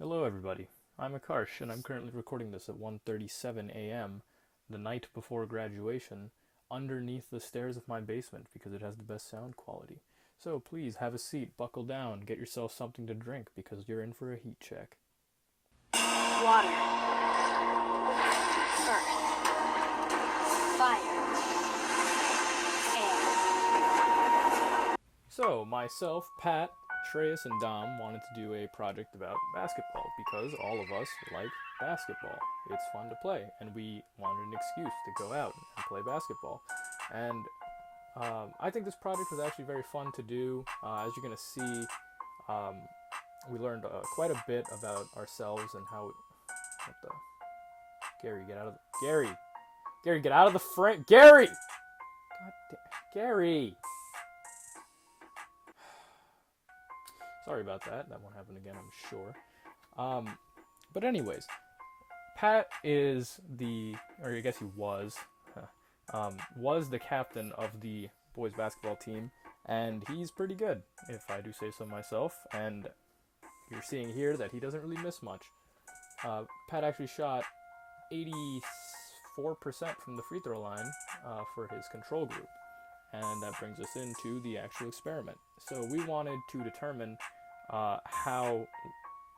Hello everybody, I'm Akarsh and I'm currently recording this at 1:37 a.m. the night before graduation underneath the stairs of my basement because it has the best sound quality. So please have a seat, buckle down, get yourself something to drink because you're in for a heat check. Water. Earth. Fire. Air. So myself, Pat, Shreyas, and Dom wanted to do a project about basketball because all of us like basketball. It's fun to play, and we wanted an excuse to go out and play basketball. And I think this project was actually very fun to do. As you're going to see, we learned quite a bit about ourselves and how. What the? Gary, get out of the. Gary, get out of the frame! Gary! God damn. Gary! Sorry about that. That won't happen again, I'm sure. But anyways, Pat is or I guess he was the captain of the boys basketball team, and he's pretty good, if I do say so myself. And you're seeing here that he doesn't really miss much. Pat actually shot 84% from the free throw line for his control group. And that brings us into the actual experiment. So we wanted to determine how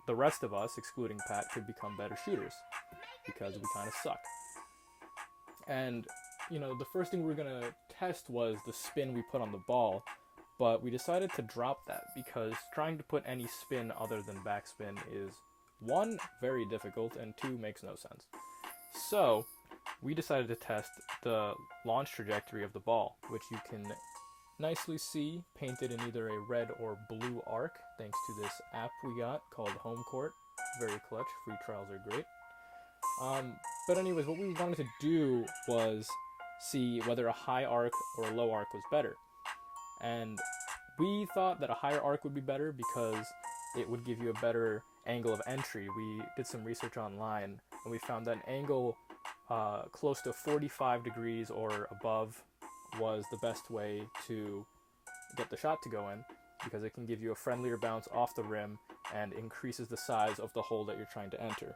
the rest of us, excluding Pat, could become better shooters, because we kind of suck. And, the first thing we were going to test was the spin we put on the ball, but we decided to drop that because trying to put any spin other than backspin is, one, very difficult, and two, makes no sense. So we decided to test the launch trajectory of the ball, which you can nicely see painted in either a red or blue arc thanks to this app we got called Home Court. Very clutch. Free trials are great. But anyways, what we wanted to do was see whether a high arc or a low arc was better. And we thought that a higher arc would be better because it would give you a better angle of entry. We did some research online and we found that an angle close to 45 degrees or above was the best way to get the shot to go in, because it can give you a friendlier bounce off the rim and increases the size of the hole that you're trying to enter.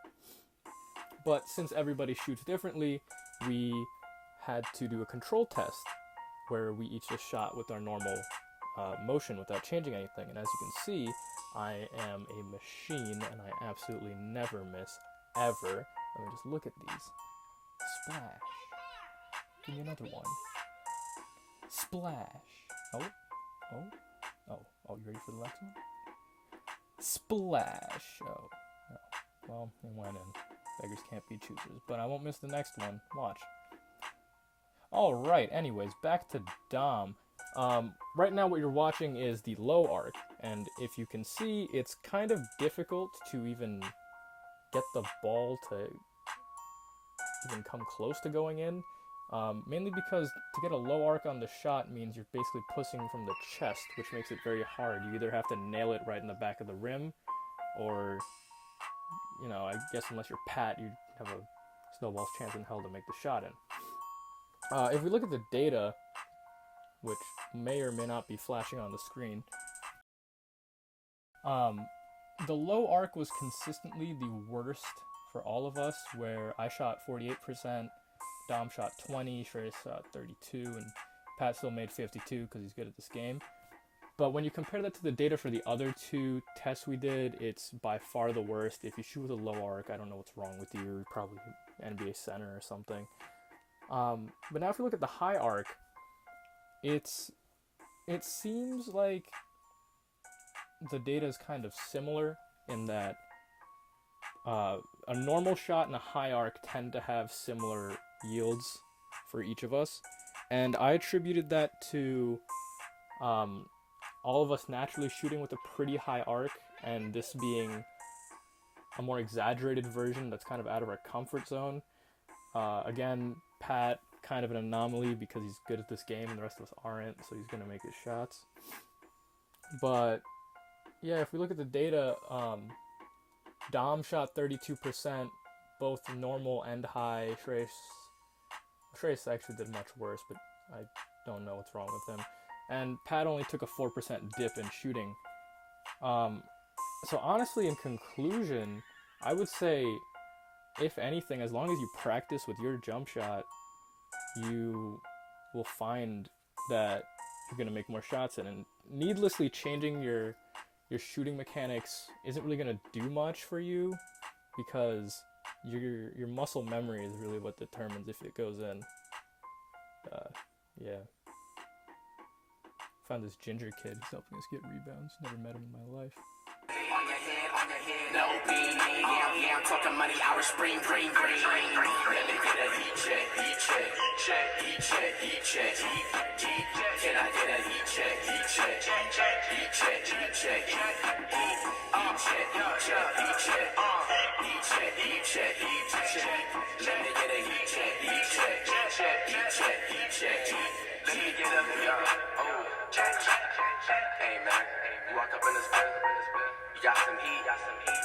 But since everybody shoots differently, we had to do a control test where we each just shot with our normal motion without changing anything. And as you can see, I am a machine and I absolutely never miss, ever. Let me just look at these. Splash. Give me another one. Splash. Oh. You ready for the next one? Splash. Oh. Well, it went in. Beggars can't be choosers. But I won't miss the next one. Watch. Alright, anyways, back to Dom. Right now what you're watching is the low arc, and if you can see, it's kind of difficult to even get the ball to even come close to going in. Mainly because to get a low arc on the shot means you're basically pushing from the chest, which makes it very hard. You either have to nail it right in the back of the rim, or, I guess unless you're Pat, you have a snowball's chance in hell to make the shot in. If we look at the data, which may or may not be flashing on the screen, the low arc was consistently the worst for all of us, where I shot 48%, Dom shot 20, Shreyas shot 32, and Pat still made 52 because he's good at this game. But when you compare that to the data for the other two tests we did, it's by far the worst. If you shoot with a low arc, I don't know what's wrong with you. You're probably NBA center or something. But now if you look at the high arc, it seems like the data is kind of similar in that a normal shot and a high arc tend to have similar yields for each of us, and I attributed that to all of us naturally shooting with a pretty high arc, and this being a more exaggerated version that's kind of out of our comfort zone. Again, Pat, kind of an anomaly because he's good at this game and the rest of us aren't, so he's going to make his shots. But yeah, if we look at the data, Dom shot 32%, both normal and high. Shreyas actually did much worse, but I don't know what's wrong with him. And Pat only took a 4% dip in shooting. So honestly, in conclusion, I would say, if anything, as long as you practice with your jump shot, you will find that you're gonna make more shots, and needlessly changing your shooting mechanics isn't really gonna do much for you, because your muscle memory is really what determines if it goes in. Yeah. Found this ginger kid. He's helping us get rebounds. Never met him in my life. No beanie, yeah, I'm talking money, our spring, green. Let me get a heat check. Can I get a heat check? Let me get a heat check. Hey man, you walk up in this bed, you got some heat.